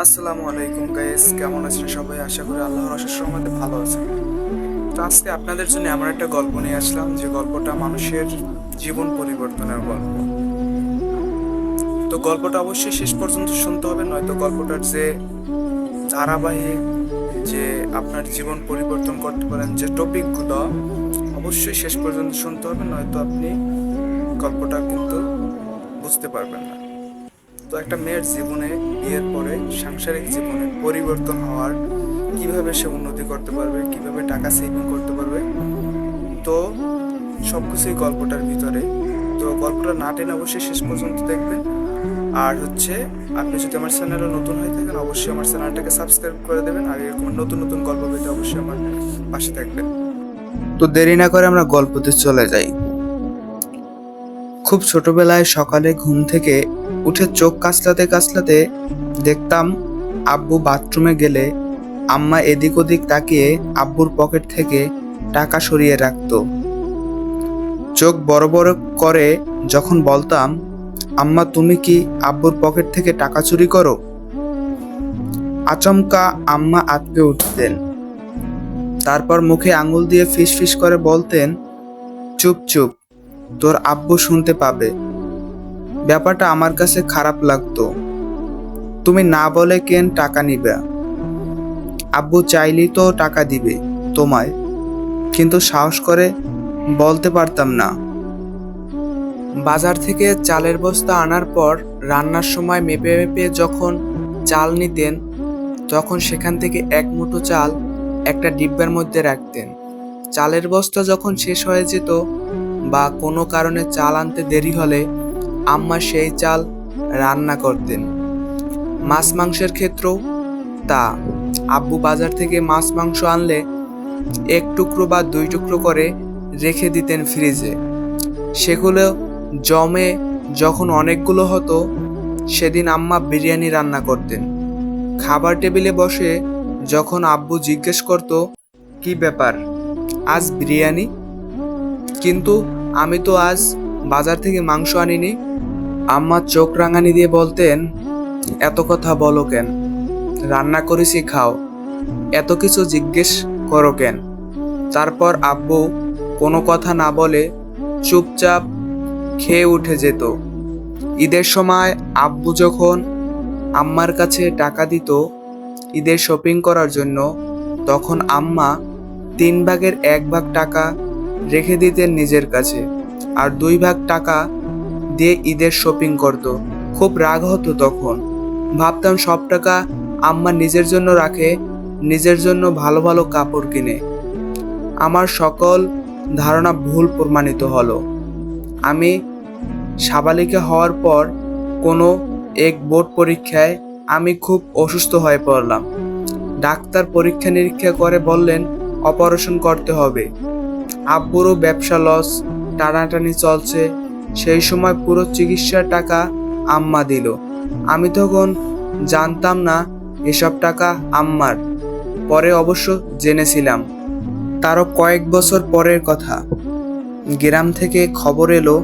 আসসালামু আলাইকুম গাইস, কেমন আছেন সবাই? আশা করি আল্লাহর অশেষ রহমতে ভালো আছেন। তো আজকে আপনাদের জন্য এমন একটা গল্প নিয়ে আসলাম যে গল্পটা মানুষের জীবন পরিবর্তনের গল্প। তো গল্পটা অবশ্যই শেষ পর্যন্ত শুনতে হবে, নয়তো গল্পটার যে ধারাবাহিক যে আপনার জীবন পরিবর্তন করতে পারেন যে টপিকগুলো অবশ্যই শেষ পর্যন্ত শুনতে হবে, নয়তো আপনি গল্পটা কিন্তু বুঝতে পারবেন না। তো একটা মেয়ের জীবনে বিয়ের পরে সাংসারিক জীবনে পরিবর্তন হওয়ার কিভাবে সে উন্নতি করতে পারবে, কিভাবে টাকা সেভিং করতে পারবে, তো সবকিছুই গল্পটার ভিতরে। তো গল্পটা না টেনে অবশ্যই শেষ পর্যন্ত দেখবেন। আর হচ্ছে, আপনি যদি আমার চ্যানেলে নতুন হয়ে থাকেন অবশ্যই আমার চ্যানেলটাকে সাবস্ক্রাইব করে দেবেন, আর এরকম নতুন নতুন গল্প পেতে অবশ্যই আমার পাশে থাকবেন। তো দেরি না করে আমরা গল্পতে চলে যাই। খুব ছোটবেলায় সকালে ঘুম থেকে উঠে চোখ কাচলাতে কাচলাতে দেখতাম আব্বু বাথরুমে গেলে আম্মা এদিক ওদিক তাকিয়ে আব্বুর পকেট থেকে টাকা সরিয়ে রাখতো। চোখ বড় বড় করে যখন বলতাম, আম্মা তুমি কি আব্বুর পকেট থেকে টাকা চুরি করো, আচমকা আম্মা আঁতকে উঠতেন। তারপর মুখে আঙুল দিয়ে ফিস ফিস করে বলতেন, চুপ চুপ, তোর আব্বু শুনতে পাবে। ব্যাপারটা আমার কাছে খারাপ লাগতো। তুমি না বলে কেন টাকা নিবে? আব্বু চাইলেই তো টাকা দিবে তোমায়, কিন্তু সাহস করে বলতে পারতাম না। বাজার থেকে চালের বস্তা আনার পর রান্নার সময় মেপে মেপে যখন চাল নিতেন, তখন সেখান থেকে এক মুঠো চাল একটা ডিব্বার মধ্যে রাখতেন। চালের বস্তা যখন শেষ হয়ে যেত বা কোনো কারণে চাল আনতে দেরি হলে আম্মা সেই চাল রান্না করতেন। মাছ মাংসের ক্ষেত্রেও তা। আব্বু বাজার থেকে মাছ মাংস আনলে এক টুকরো বা দুই টুকরো করে রেখে দিতেন ফ্রিজে। সেগুলো জমে যখন অনেকগুলো হতো, সেদিন আম্মা বিরিয়ানি রান্না করতেন। খাবার টেবিলে বসে যখন আব্বু জিজ্ঞেস করতো, কি ব্যাপার আজ বিরিয়ানি? কিন্তু আমি তো আজ বাজার থেকে মাংস আনিনি। আম্মা চোখ রাঙানি দিয়ে বলতেন, এত কথা বলো কেন? রান্না করেছি, খাও, এত কিছু জিজ্ঞেস করো কেন? তারপর আব্বু কোনো কথা না বলে চুপচাপ খেয়ে উঠে যেত। ঈদের সময় আব্বু যখন আম্মার কাছে টাকা দিত ঈদের শপিং করার জন্য, তখন আম্মা 3/1 টাকা রেখে দিতেন নিজের কাছে, আর 2 টাকা দিয়ে ঈদের শপিং করত। খুব রাগ হতো তখন। ভাবতাম সব টাকা আম্মা নিজের জন্য রাখে, নিজের জন্য ভালো ভালো কাপড় কিনে। আমার সকল ধারণা ভুল প্রমাণিত হলো। আমি সাবালিকা হওয়ার পর কোনো এক বোর্ড পরীক্ষায় আমি খুব অসুস্থ হয়ে পড়লাম। ডাক্তার পরীক্ষা নিরীক্ষা করে বললেন অপারেশন করতে হবে। আব্বুরও ব্যবসা লস, টানাটানি চলছে। সেই সময় পুরো চিকিৎসার টাকা আম্মা দিল। আমি তখন জানতাম না এসব টাকা আম্মার, পরে অবশ্য জেনেছিলাম। তারও কয়েক বছর পরের কথা। গ্রাম থেকে খবর এলো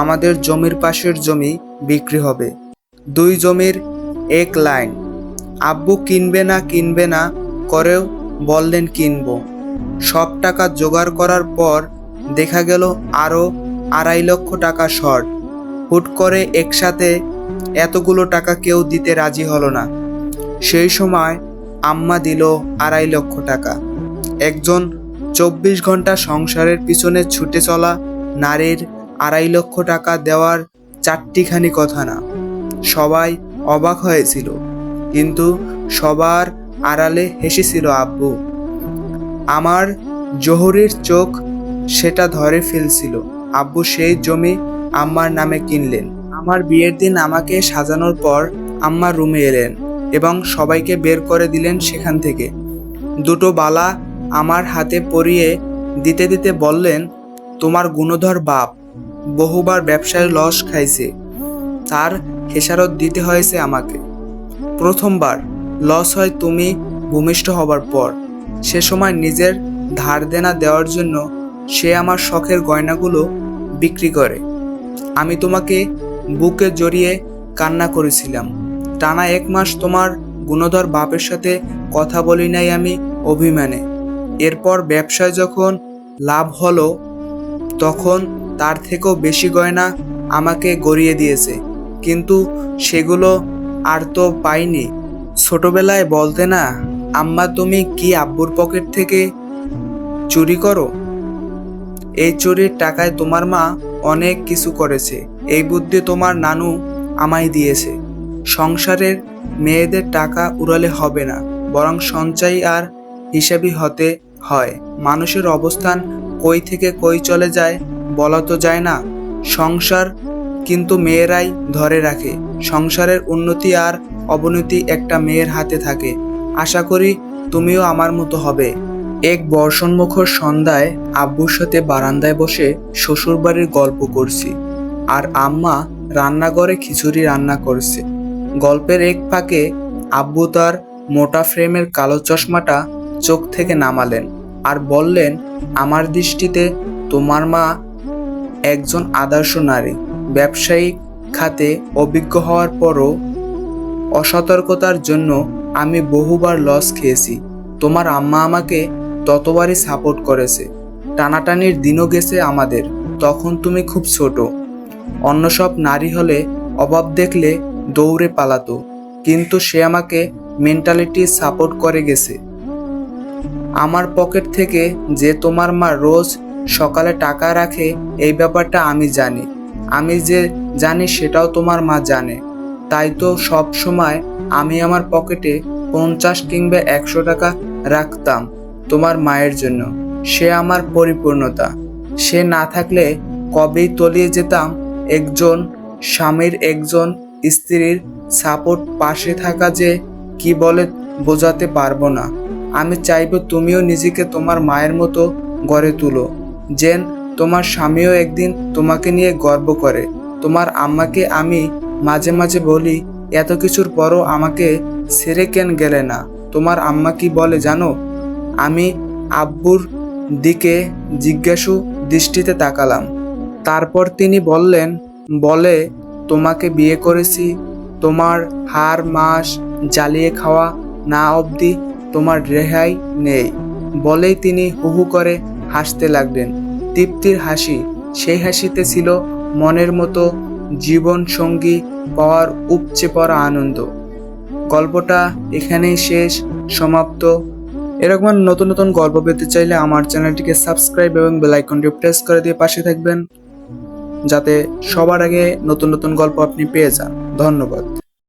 আমাদের জমির পাশের জমি বিক্রি হবে। 2 জমির এক লাইন। আব্বু কিনবে না করেও বললেন কিনবো। সব টাকা জোগাড় করার পর দেখা গেল আরো 2.5 লক্ষ টাকা শর্ট। হুট করে একসাথে এতগুলো টাকা কেউ দিতে রাজি হলো না। সেই সময় আম্মা দিল 2.5 লক্ষ টাকা। একজন 24 ঘন্টা সংসারের পিছনে ছুটে চলা নারীর 2.5 লক্ষ টাকা দেওয়ার চারটিখানি কথা না। সবাই অবাক হয়েছিল, কিন্তু সবার আড়ালে হেসেছিল আব্বু। আমার জহুরির চোখ সেটা ধরে ফেলছিল। আব্বু সেই জমি আম্মার নামে কিনলেন। আমার বিয়ের দিন আমাকে সাজানোর পর আম্মা রুমে এলেন এবং সবাইকে বের করে দিলেন সেখান থেকে। 2টো বালা আমার হাতে পরিয়ে দিতে দিতে বললেন, তোমার গুণধর বাপ বহুবার ব্যবসায় লস খাইছে, তার খেসারত দিতে হয়েছে আমাকে। প্রথমবার লস হয় তুমি ভূমিষ্ঠ হবার পর। সে সময় নিজের ধার দেনা দেওয়ার জন্য সে আমার শখের গয়নাগুলো বিক্রি করে। আমি তোমাকে বুকে জড়িয়ে কান্না করেছিলাম। টানা 1 মাস তোমার গুণধর বাপের সাথে কথা বলি নাই আমি অভিমানে। এরপর ব্যবসায় যখন লাভ হলো তখন তার থেকেও বেশি গয়না আমাকে গড়িয়ে দিয়েছে, কিন্তু সেগুলো আর তো পাইনি। ছোটবেলায় বলতে না, আম্মা তুমি কি আব্বুর পকেট থেকে চুরি করো? এই চুরির টাকায় তোমার মা অনেক কিছু করেছে, এই বুদ্ধি তোমার নানু আমায় দিয়েছে। সংসারের মেয়েদের টাকা উড়ালে হবে না, বরং সঞ্চয় আর হিসাবি হতে হয়। মানুষের অবস্থান কই থেকে কই চলে যায় বলা তো যায় না। সংসার কিন্তু মেয়েরাই ধরে রাখে। সংসারের উন্নতি আর অবনতি একটা মেয়ের হাতে থাকে। আশা করি তুমিও আমার মতো হবে। এক বর্ষণমুখর সন্ধ্যায় আব্বুর সাথে বারান্দায় বসে শ্বশুরবাড়ির গল্প করছি, আর আম্মা রান্নাঘরে খিচুড়ি রান্না করছে। গল্পের এক ফাঁকে আব্বু তার মোটা ফ্রেমের কালো চশমাটা চোখ থেকে নামালেন আর বললেন, আমার দৃষ্টিতে তোমার মা একজন আদর্শ নারী। ব্যবসায়িক খাতে অভিজ্ঞ হওয়ার পরও অসতর্কতার জন্য আমি বহুবার লস খেয়েছি। তোমার আম্মা আমাকে ততবারই সাপোর্ট করেছে। টানাটানির দিনও গেছে আমাদের, তখন তুমি খুব ছোট। অন্য সব নারী হলে অভাব দেখলে দৌড়ে পালাতো, কিন্তু সে আমাকে মেন্টালিটি সাপোর্ট করে গেছে। আমার পকেট থেকে যে তোমার মা রোজ সকালে টাকা রাখে এই ব্যাপারটা আমি জানি। আমি যে জানি সেটাও তোমার মা জানে। তাই তো সব সময় আমি আমার পকেটে 50 কিংবা 100 টাকা রাখতাম তোমার মায়ের জন্য। সে আমার পরিপূর্ণতা। সে না থাকলে কবেই তলিয়ে যেতাম। একজন স্বামীর একজন স্ত্রীর সাপোর্ট পাশে থাকা যে কি বলে বোঝাতে পারবো না। আমি চাইবো তুমিও নিজেকে তোমার মায়ের মতো গড়ে তুলো, যেন তোমার স্বামীও একদিন তোমাকে নিয়ে গর্ব করে। তোমার আম্মাকে আমি মাঝে মাঝে বলি, এত কিছুর পরও আমাকে ছেড়ে কেন গেলে না? তোমার আম্মা কি বলে জানো? আমি আব্বুর দিকে জিজ্ঞাসু দৃষ্টিতে তাকালাম। তারপর তিনি বললেন, বলে তোমাকে বিয়ে করেছি, তোমার হার মাস জ্বালিয়ে খাওয়া না অবধি তোমার রেহাই নেই। বলেই তিনি হু হু করে হাসতে লাগলেন। তৃপ্তির হাসি। সেই হাসিতে ছিল মনের মতো জীবন সঙ্গী পাওয়ার উপচে পড়া আনন্দ। গল্পটা এখানেই শেষ, সমাপ্ত। এরকম নতুন নতুন গল্প পেতে চাইলে আমার চ্যানেলটিকে সাবস্ক্রাইব এবং বেল আইকনটি প্রেস করে দিয়ে পাশে থাকবেন, যাতে সবার আগে নতুন নতুন গল্প আপনি পেয়ে যান। ধন্যবাদ।